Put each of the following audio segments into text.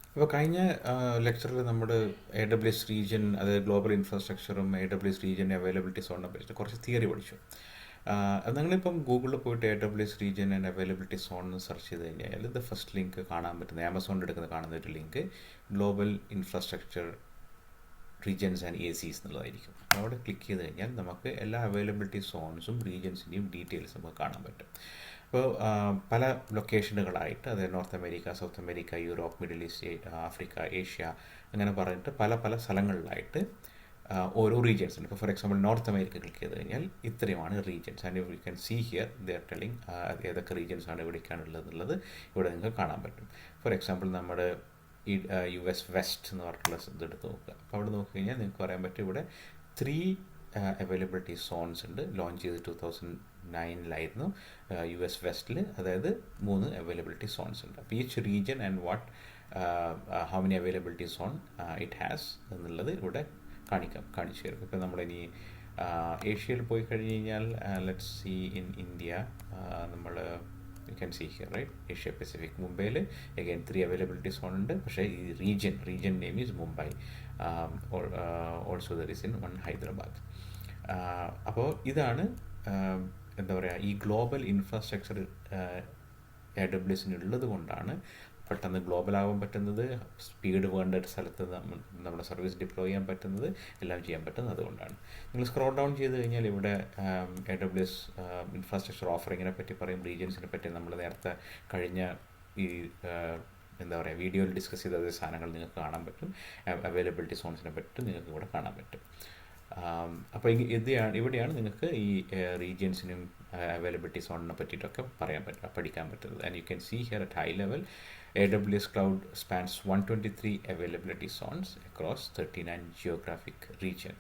അപ്പോൾ കഴിഞ്ഞ ലെക്ചറിൽ നമ്മൾ AWS റീജിയൻ, അതായത് ഗ്ലോബൽ ഇൻഫ്രാസ്ട്രക്ചറും AWS റീജിയൻ അവൈലബിലിറ്റി സോണിനെ പറ്റിയിട്ട് കുറച്ച് തിയറി പഠിച്ചു. അത് നിങ്ങളിപ്പം ഗൂഗിളിൽ പോയിട്ട് AWS region and availability zone എന്ന് സെർച്ച് ചെയ്ത് കഴിഞ്ഞാൽ ഇത് ഫസ്റ്റ് ലിങ്ക് കാണാൻ പറ്റുന്നത്, ആമസോണിൽ എടുക്കുന്ന കാണുന്ന ഒരു link global infrastructure regions and ACs എന്നുള്ളതായിരിക്കും. അവിടെ ക്ലിക്ക് ചെയ്ത് കഴിഞ്ഞാൽ നമുക്ക് എല്ലാ അവൈലബിലിറ്റി സോൺസും റീജിയൻസിൻ്റെയും ഡീറ്റെയിൽസ് നമുക്ക് കാണാൻ പറ്റും. അപ്പോൾ പല ലൊക്കേഷനുകളായിട്ട്, അതായത് North America, South America, Europe, Middle East, Africa, Asia, അങ്ങനെ പറഞ്ഞിട്ട് പല പല സ്ഥലങ്ങളിലായിട്ട് ഓരോ റീജിയൻസ് ഉണ്ട്. ഇപ്പോൾ for example North America click ചെയ്ത് കഴിഞ്ഞാൽ ഇത്രയുമാണ് regions. And you can see here they are telling ഏതൊക്കെ റീജിയൻസാണ് എവിടേക്കാണുള്ളത് എന്നുള്ളത് ഇവിടെ നിങ്ങൾക്ക് കാണാൻ പറ്റും. ഫോർ എക്സാമ്പിൾ നമ്മുടെ ഈ US വെസ്റ്റ് എന്ന് പറഞ്ഞിട്ടുള്ള ഇതെടുത്ത് നോക്കുക. അപ്പോൾ അവിടെ നോക്കിക്കഴിഞ്ഞാൽ നിങ്ങൾക്ക് പറയാൻ പറ്റും ഇവിടെ 3 അവൈലബിലിറ്റി സോൺസ് ഉണ്ട്. ലോഞ്ച് ചെയ്ത് 2009 US വെസ്റ്റിൽ, അതായത് 3 അവൈലബിലിറ്റി സോൺസ് ഉണ്ട്. അപ്പോൾ each region and how many availability zone it has എന്നുള്ളത് ഇവിടെ കാണിച്ചു തരും. ഇപ്പോൾ നമ്മളിനി ഏഷ്യയിൽ പോയി കഴിഞ്ഞ് കഴിഞ്ഞാൽ ലെറ്റ്സ് സീ ഇൻ ഇന്ത്യ, നമ്മൾ you can see here, right? Asia Pacific, മുംബൈയിൽ again 3 അവൈലബിലിറ്റി സോൺ ഉണ്ട്. പക്ഷേ ഈ region name is Mumbai. Also there is in one Hyderabad. അപ്പോൾ ഇതാണ് എന്താ പറയുക, ഈ ഗ്ലോബൽ ഇൻഫ്രാസ്ട്രക്ചർ AWSനുള്ളത് കൊണ്ടാണ് പെട്ടെന്ന് ഗ്ലോബലാവാൻ പറ്റുന്നത്, സ്പീഡ് വേണ്ട ഒരു സ്ഥലത്ത് നമ്മുടെ സർവീസ് ഡിപ്ലോയ് ചെയ്യാൻ പറ്റുന്നത്, എല്ലാം ചെയ്യാൻ പറ്റുന്നത് അതുകൊണ്ടാണ്. നിങ്ങൾ സ്ക്രോൾ ഡൗൺ ചെയ്ത് കഴിഞ്ഞാൽ ഇവിടെ AWS ഇൻഫ്രാസ്ട്രക്ചർ ഓഫറിങ്ങിനെ പറ്റി പറയും, റീജിയൻസിനെ പറ്റി നമ്മൾ നേരത്തെ കഴിഞ്ഞ ഈ എന്താ പറയുക വീഡിയോയിൽ ഡിസ്കസ് ചെയ്ത അതേ സാധനങ്ങൾ നിങ്ങൾക്ക് കാണാൻ പറ്റും. അവൈലബിലിറ്റി സോൺസിനെ പറ്റി നിങ്ങൾക്ക് ഇവിടെ കാണാൻ പറ്റും. അപ്പോൾ ഇവിടെയാണ് നിങ്ങൾക്ക് ഈ റീജിയൻസിനും അവൈലബിലിറ്റി സോണിനെ പറ്റിയിട്ടൊക്കെ പഠിക്കാൻ പറ്റുന്നത്. And you can see here at high level AWS Cloud spans 123 availability zones across 39 geographic region.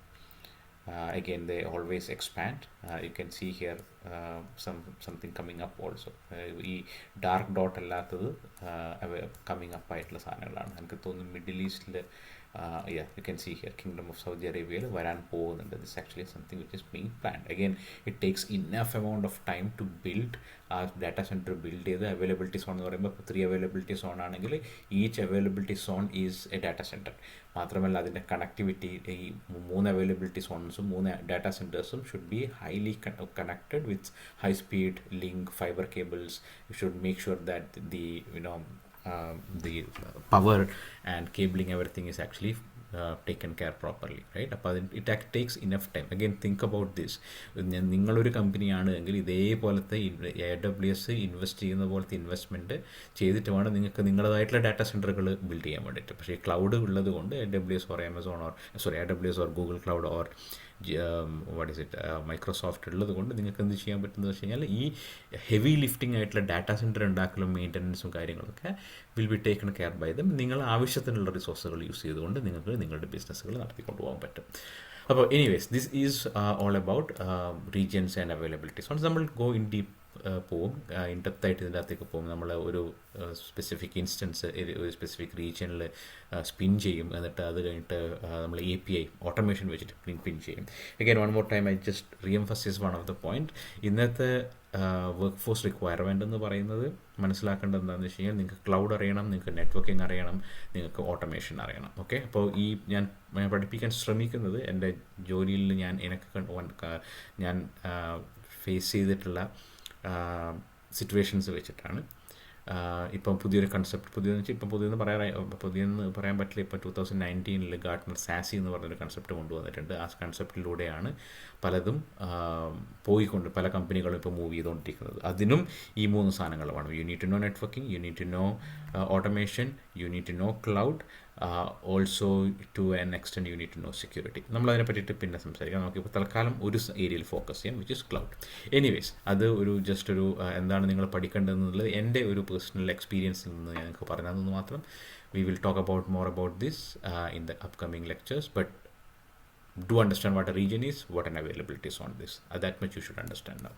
Again, they always expand. You can see here something coming up also. ഈ ഡാർക്ക് ഡോട്ട് അല്ലാത്തത് coming up ആയിട്ടുള്ള സാധനങ്ങളാണ്. എനിക്ക് തോന്നുന്നു middle ഈസ്റ്റിൽ you can see here Kingdom of Saudi Arabia വരാൻ പോകുന്നുണ്ട്. This is actually something which is being planned. Again, it takes enough amount of time to build ആ ഡാറ്റാ സെൻറ്റർ ബിൽഡ് ചെയ്ത്. Availability zone എന്ന് പറയുമ്പോൾ 3 availability zone ആണെങ്കിൽ each availability zone is a data centre. മാത്രമല്ല അതിൻ്റെ connectivity, ഈ 3 availability സോൺസും 3 data സെൻറ്റേഴ്സും should be highly connected with high speed link fiber cables. You should make sure that the power and cabling, everything is actually taken care properly, right? അപ്പോൾ it takes enough time. Again, think about this. നിങ്ങളൊരു കമ്പനിയാണ് എങ്കിൽ ഇതേപോലത്തെ AWS invest ചെയ്യുന്ന പോലത്തെ investment ചെയ്തിട്ട് വേണം നിങ്ങൾക്ക് നിങ്ങളതായിട്ടുള്ള ഡാറ്റാ സെൻറ്ററുകൾ ബിൽഡ് ചെയ്യാൻ വേണ്ടിയിട്ട്. പക്ഷേ ക്ലൗഡ് ഉള്ളത് കൊണ്ട് AWS or Amazon AWS or Google cloud or Microsoft ഉള്ളത് കൊണ്ട് നിങ്ങൾക്ക് എന്ത് ചെയ്യാൻ പറ്റുന്നത് വെച്ച് കഴിഞ്ഞാൽ ഈ ഹെവി ലിഫ്റ്റിംഗ് ആയിട്ടുള്ള ഡാറ്റാ സെൻറ്റർ ഉണ്ടാക്കലും മെയിൻ്റനൻസും കാര്യങ്ങളൊക്കെ will be taken care by them. നിങ്ങൾ ആവശ്യത്തിനുള്ള റിസോഴ്സുകൾ യൂസ് ചെയ്തുകൊണ്ട് നിങ്ങൾക്ക് നിങ്ങളുടെ ബിസിനസ്സുകൾ നടത്തിക്കൊണ്ടു പോകാൻ പറ്റും. അപ്പോൾ anyways, this is all about regions and availability zones. നമ്മൾ ഗോ ഇൻ ഡീപ്പ് പോവും, ഇൻ ഡെപ്തായിട്ട് ഇതിൻ്റെ അകത്തേക്ക് പോകും. നമ്മൾ ഒരു സ്പെസിഫിക് ഇൻസ്റ്റൻസ് ഒരു സ്പെസിഫിക് റീജിയനിൽ സ്പിൻ ചെയ്യും. എന്നിട്ട് അത് കഴിഞ്ഞിട്ട് നമ്മൾ API ഓട്ടോമേഷൻ വെച്ചിട്ട് പിൻ ചെയ്യും. Again one more time I just reemphasise one of the point. ഇന്നത്തെ വർക്ക് ഫോഴ്സ് റിക്വയർമെൻ്റ് എന്ന് പറയുന്നത് മനസ്സിലാക്കേണ്ടത് എന്താണെന്ന് വെച്ച് കഴിഞ്ഞാൽ നിങ്ങൾക്ക് ക്ലൗഡ് അറിയണം, നിങ്ങൾക്ക് നെറ്റ്വർക്കിംഗ് അറിയണം, നിങ്ങൾക്ക് ഓട്ടോമേഷൻ അറിയണം. ഓക്കെ, അപ്പോൾ ഈ ഞാൻ പഠിപ്പിക്കാൻ ശ്രമിക്കുന്നത് എൻ്റെ ജോലിയിൽ ഞാൻ ഫേസ് ചെയ്തിട്ടുള്ള സിറ്റുവേഷൻസ് വെച്ചിട്ടാണ്. ഇപ്പം പുതിയൊരു കൺസെപ്റ്റ്, പുതിയെന്ന് പറയാൻ പറ്റില്ല. ഇപ്പോൾ 2019 ഗാർട്ട്നർ സാസി എന്ന് പറഞ്ഞൊരു കൺസെപ്റ്റ് കൊണ്ടുവന്നിട്ടുണ്ട്. ആ കൺസെപ്റ്റിലൂടെയാണ് പലതും പല കമ്പനികളും ഇപ്പോൾ മൂവ് ചെയ്തുകൊണ്ടിരിക്കുന്നത്. അതിനും ഈ 3 സാധനങ്ങൾ വേണം. You need to know networking, you need to know automation, you need to know cloud, also to an extent you need to know security. നമ്മളതിനെ പറ്റിയിട്ട് പിന്നെ സംസാരിക്കാം. നമുക്കിപ്പോൾ തൽക്കാലം ഒരു ഏരിയയിൽ ഫോക്കസ് ചെയ്യാം, വിച്ച് ഇസ് ക്ലൗഡ്. എനിവേസ്, അത് ജസ്റ്റ് ഒരു എന്താണ് നിങ്ങൾ പഠിക്കേണ്ടതെന്നുള്ളത് എൻ്റെ ഒരു പേഴ്സണൽ എക്സ്പീരിയൻസിൽ നിന്ന് ഞങ്ങൾക്ക് പറഞ്ഞു തന്നു മാത്രം. We will talk about more about this in the upcoming lectures, but do understand what a region is, what an availability is on this. That much you should understand now.